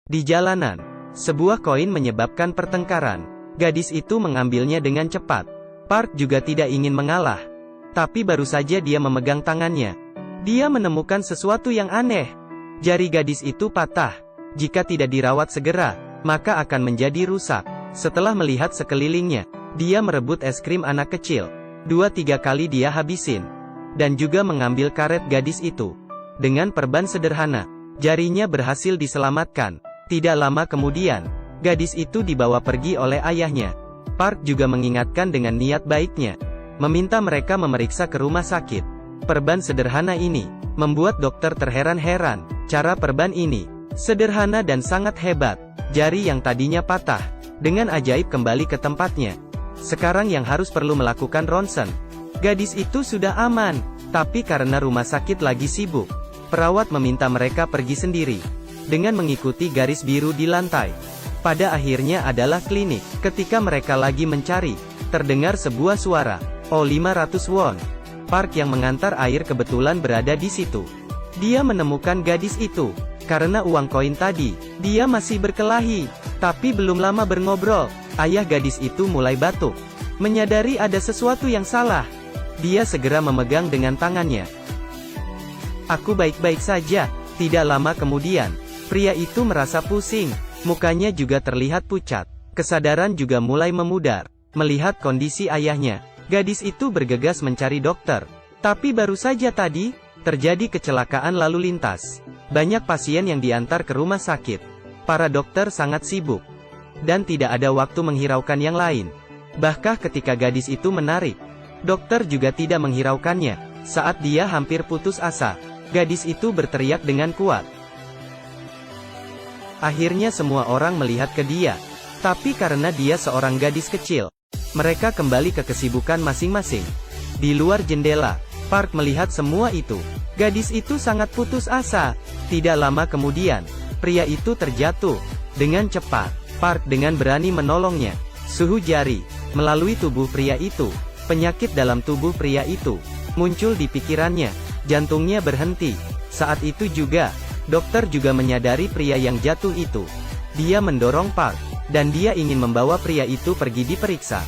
Di jalanan, sebuah koin menyebabkan pertengkaran. Gadis itu mengambilnya dengan cepat. Park juga tidak ingin mengalah. Tapi baru saja dia memegang tangannya, dia menemukan sesuatu yang aneh. Jari gadis itu patah. Jika tidak dirawat segera, maka akan menjadi rusak. Setelah melihat sekelilingnya, dia merebut es krim anak kecil. 2-3 kali dia habisin. Dan juga mengambil karet gadis itu. Dengan perban sederhana, jarinya berhasil diselamatkan. Tidak lama kemudian, gadis itu dibawa pergi oleh ayahnya. Park juga mengingatkan dengan niat baiknya, meminta mereka memeriksa ke rumah sakit. Perban sederhana ini membuat dokter terheran-heran. Cara perban ini sederhana dan sangat hebat. Jari yang tadinya patah, dengan ajaib kembali ke tempatnya. Sekarang yang harus perlu melakukan ronsen. Gadis itu sudah aman, tapi karena rumah sakit lagi sibuk, perawat meminta mereka pergi sendiri. Dengan mengikuti garis biru di lantai. Pada akhirnya adalah klinik. Ketika mereka lagi mencari, terdengar sebuah suara. Oh, 500 won. Park yang mengantar air kebetulan berada di situ. Dia menemukan gadis itu. Karena uang koin tadi, dia masih berkelahi. Tapi belum lama berngobrol, ayah gadis itu mulai batuk. Menyadari ada sesuatu yang salah, dia segera memegang dengan tangannya. Aku baik-baik saja. Tidak lama kemudian, pria itu merasa pusing. Mukanya juga terlihat pucat. Kesadaran juga mulai memudar. Melihat kondisi ayahnya, gadis itu bergegas mencari dokter. Tapi baru saja tadi, terjadi kecelakaan lalu lintas. Banyak pasien yang diantar ke rumah sakit. Para dokter sangat sibuk. Dan tidak ada waktu menghiraukan yang lain. Bahkan ketika gadis itu menarik, dokter juga tidak menghiraukannya. Saat dia hampir putus asa, gadis itu berteriak dengan kuat. Akhirnya semua orang melihat ke dia. Tapi karena dia seorang gadis kecil, mereka kembali ke kesibukan masing-masing. Di luar jendela, Park melihat semua itu. Gadis itu sangat putus asa. Tidak lama kemudian, pria itu terjatuh. Dengan cepat, Park dengan berani menolongnya. Suhu jari, melalui tubuh pria itu. Penyakit dalam tubuh pria itu muncul di pikirannya. Jantungnya berhenti. Saat itu juga, dokter juga menyadari pria yang jatuh itu. Dia mendorong Park, dan dia ingin membawa pria itu pergi diperiksa.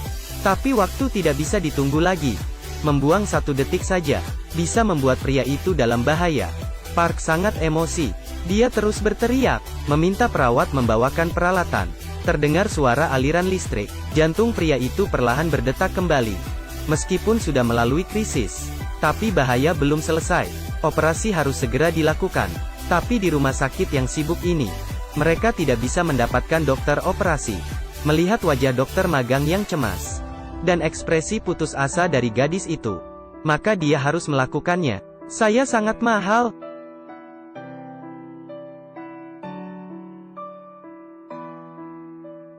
Tapi waktu tidak bisa ditunggu lagi. Membuang 1 detik saja, bisa membuat pria itu dalam bahaya. Park sangat emosi. Dia terus berteriak, meminta perawat membawakan peralatan. Terdengar suara aliran listrik. Jantung pria itu perlahan berdetak kembali. Meskipun sudah melalui krisis, tapi bahaya belum selesai. Operasi harus segera dilakukan. Tapi di rumah sakit yang sibuk ini, mereka tidak bisa mendapatkan dokter operasi. Melihat wajah dokter magang yang cemas, dan ekspresi putus asa dari gadis itu, maka dia harus melakukannya. Saya sangat mahal.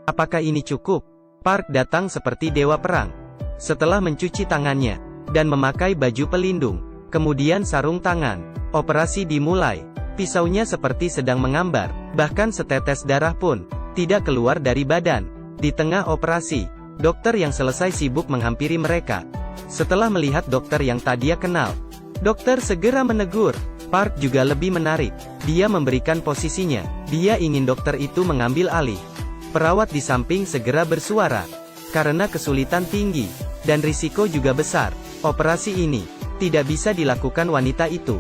Apakah ini cukup? Park datang seperti dewa perang. Setelah mencuci tangannya, dan memakai baju pelindung, kemudian sarung tangan, operasi dimulai. Pisaunya seperti sedang mengambar, bahkan setetes darah pun tidak keluar dari badan. Di tengah operasi, dokter yang selesai sibuk menghampiri mereka. Setelah melihat dokter yang tadi dia kenal, dokter segera menegur. Park juga lebih menarik. Dia memberikan posisinya. Dia ingin dokter itu mengambil alih. Perawat di samping segera bersuara. Karena kesulitan tinggi, dan risiko juga besar, operasi ini tidak bisa dilakukan wanita itu.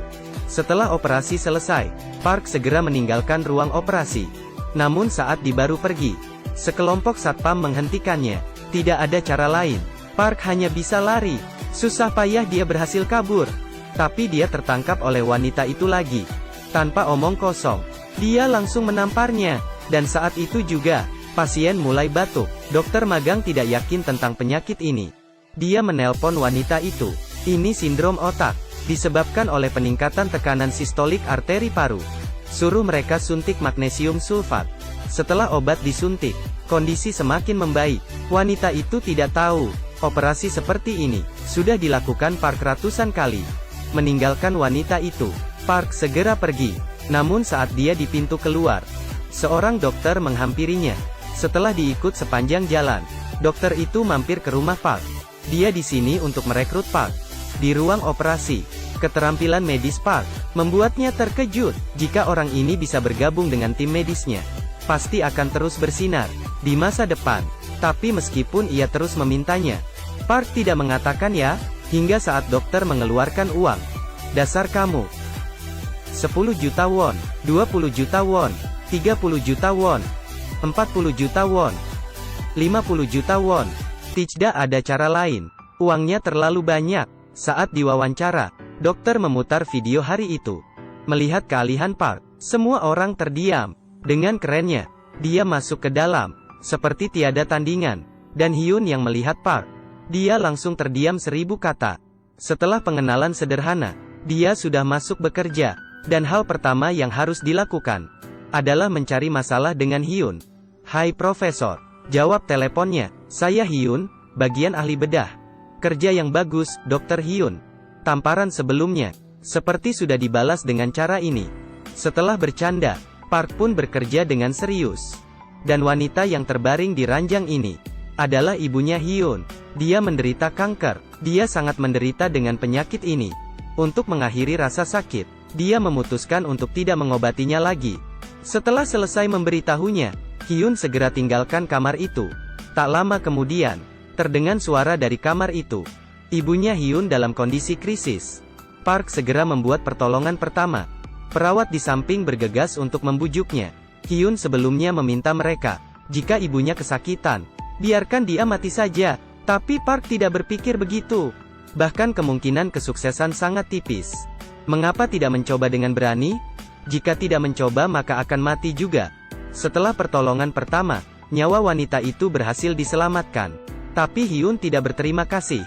Setelah operasi selesai, Park segera meninggalkan ruang operasi. Namun saat dia baru pergi, sekelompok satpam menghentikannya. Tidak ada cara lain. Park hanya bisa lari. Susah payah dia berhasil kabur. Tapi dia tertangkap oleh wanita itu lagi. Tanpa omong kosong, dia langsung menamparnya. Dan saat itu juga, pasien mulai batuk. Dokter magang tidak yakin tentang penyakit ini. Dia menelpon wanita itu. Ini sindrom otak. Disebabkan oleh peningkatan tekanan sistolik arteri paru. Suruh mereka suntik magnesium sulfat. Setelah obat disuntik, kondisi semakin membaik. Wanita itu tidak tahu, operasi seperti ini sudah dilakukan Park ratusan kali. Meninggalkan wanita itu, Park segera pergi. Namun saat dia di pintu keluar, seorang dokter menghampirinya. Setelah diikut sepanjang jalan, dokter itu mampir ke rumah Park. Dia di sini untuk merekrut Park. Di ruang operasi, keterampilan medis Park membuatnya terkejut. Jika orang ini bisa bergabung dengan tim medisnya, pasti akan terus bersinar di masa depan. Tapi meskipun ia terus memintanya, Park tidak mengatakan ya, hingga saat dokter mengeluarkan uang. Dasar kamu. 10 juta won, 20 juta won, 30 juta won, 40 juta won, 50 juta won. Tidak ada cara lain. Uangnya terlalu banyak. Saat diwawancara, dokter memutar video hari itu. Melihat kealihan Park, semua orang terdiam. Dengan kerennya, dia masuk ke dalam, seperti tiada tandingan. Dan Hyun yang melihat Park, dia langsung terdiam 1000 kata. Setelah pengenalan sederhana, dia sudah masuk bekerja. Dan hal pertama yang harus dilakukan adalah mencari masalah dengan Hyun. "Hai Profesor," jawab teleponnya. "Saya Hyun, bagian ahli bedah." "Kerja yang bagus, Dr. Hyun." Tamparan sebelumnya, seperti sudah dibalas dengan cara ini. Setelah bercanda, Park pun bekerja dengan serius. Dan wanita yang terbaring di ranjang ini adalah ibunya Hyun. Dia menderita kanker. Dia sangat menderita dengan penyakit ini. Untuk mengakhiri rasa sakit, dia memutuskan untuk tidak mengobatinya lagi. Setelah selesai memberitahunya, Hyun segera tinggalkan kamar itu. Tak lama kemudian, terdengar suara dari kamar itu. Ibunya Hyun dalam kondisi krisis. Park segera membuat pertolongan pertama. Perawat di samping bergegas untuk membujuknya. Hyun sebelumnya meminta mereka, jika ibunya kesakitan, biarkan dia mati saja. Tapi Park tidak berpikir begitu. Bahkan kemungkinan kesuksesan sangat tipis. Mengapa tidak mencoba dengan berani? Jika tidak mencoba maka akan mati juga. Setelah pertolongan pertama, nyawa wanita itu berhasil diselamatkan. Tapi Hyun tidak berterima kasih.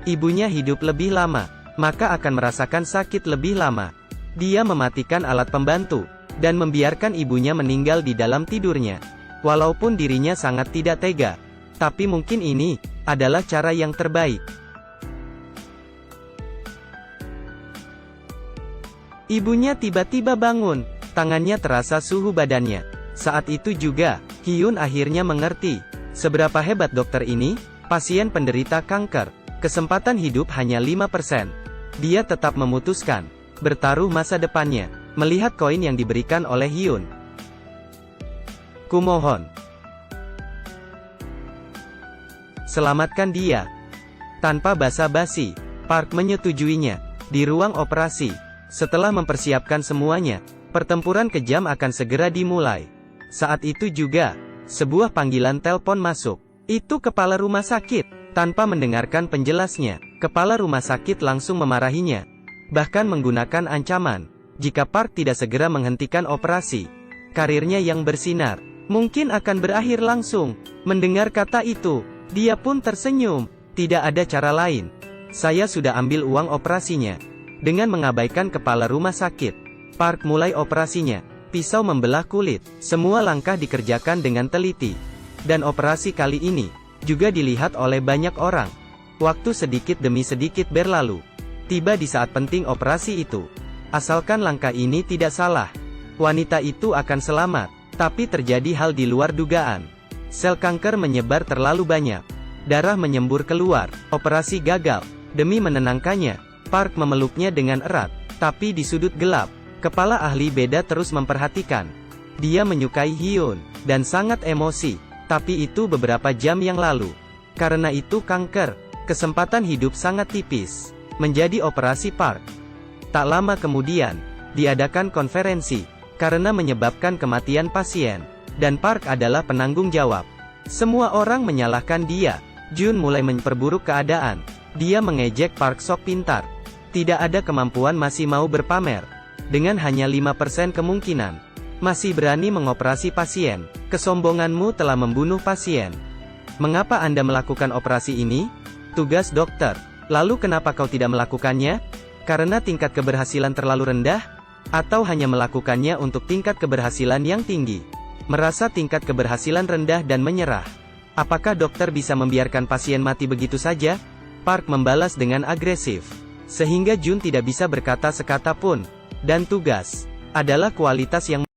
Ibunya hidup lebih lama, maka akan merasakan sakit lebih lama. Dia mematikan alat pembantu, dan membiarkan ibunya meninggal di dalam tidurnya. Walaupun dirinya sangat tidak tega, tapi mungkin ini adalah cara yang terbaik. Ibunya tiba-tiba bangun, tangannya terasa suhu badannya. Saat itu juga, Hyun akhirnya mengerti seberapa hebat dokter ini. Pasien penderita kanker, kesempatan hidup hanya 5%. Dia tetap memutuskan bertaruh masa depannya. Melihat koin yang diberikan oleh Hyun, "Kumohon, selamatkan dia." Tanpa basa-basi, Park menyetujuinya. Di ruang operasi, setelah mempersiapkan semuanya, pertempuran kejam akan segera dimulai. Saat itu juga, sebuah panggilan telepon masuk. Itu kepala rumah sakit. Tanpa mendengarkan penjelasnya, kepala rumah sakit langsung memarahinya. Bahkan menggunakan ancaman, jika Park tidak segera menghentikan operasi, karirnya yang bersinar mungkin akan berakhir langsung. Mendengar kata itu, dia pun tersenyum. Tidak ada cara lain. "Saya sudah ambil uang operasinya." Dengan mengabaikan kepala rumah sakit, Park mulai operasinya. Pisau membelah kulit. Semua langkah dikerjakan dengan teliti. Dan operasi kali ini juga dilihat oleh banyak orang. Waktu sedikit demi sedikit berlalu. Tiba di saat penting operasi itu. Asalkan langkah ini tidak salah, wanita itu akan selamat. Tapi terjadi hal di luar dugaan. Sel kanker menyebar terlalu banyak. Darah menyembur keluar. Operasi gagal. Demi menenangkannya, Park memeluknya dengan erat. Tapi di sudut gelap, kepala ahli beda terus memperhatikan. Dia menyukai Hyun, dan sangat emosi. Tapi itu beberapa jam yang lalu. Karena itu kanker, kesempatan hidup sangat tipis. Menjadi operasi Park. Tak lama kemudian, diadakan konferensi, karena menyebabkan kematian pasien. Dan Park adalah penanggung jawab. Semua orang menyalahkan dia. Jun mulai memperburuk keadaan. Dia mengejek Park sok pintar. Tidak ada kemampuan, masih mau berpamer. Dengan hanya 5% kemungkinan, masih berani mengoperasi pasien. Kesombonganmu telah membunuh pasien. Mengapa Anda melakukan operasi ini? Tugas dokter. Lalu kenapa kau tidak melakukannya? Karena tingkat keberhasilan terlalu rendah? Atau hanya melakukannya untuk tingkat keberhasilan yang tinggi? Merasa tingkat keberhasilan rendah dan menyerah. Apakah dokter bisa membiarkan pasien mati begitu saja? Park membalas dengan agresif. Sehingga Jun tidak bisa berkata sekata pun. Dan tugas adalah kualitas yang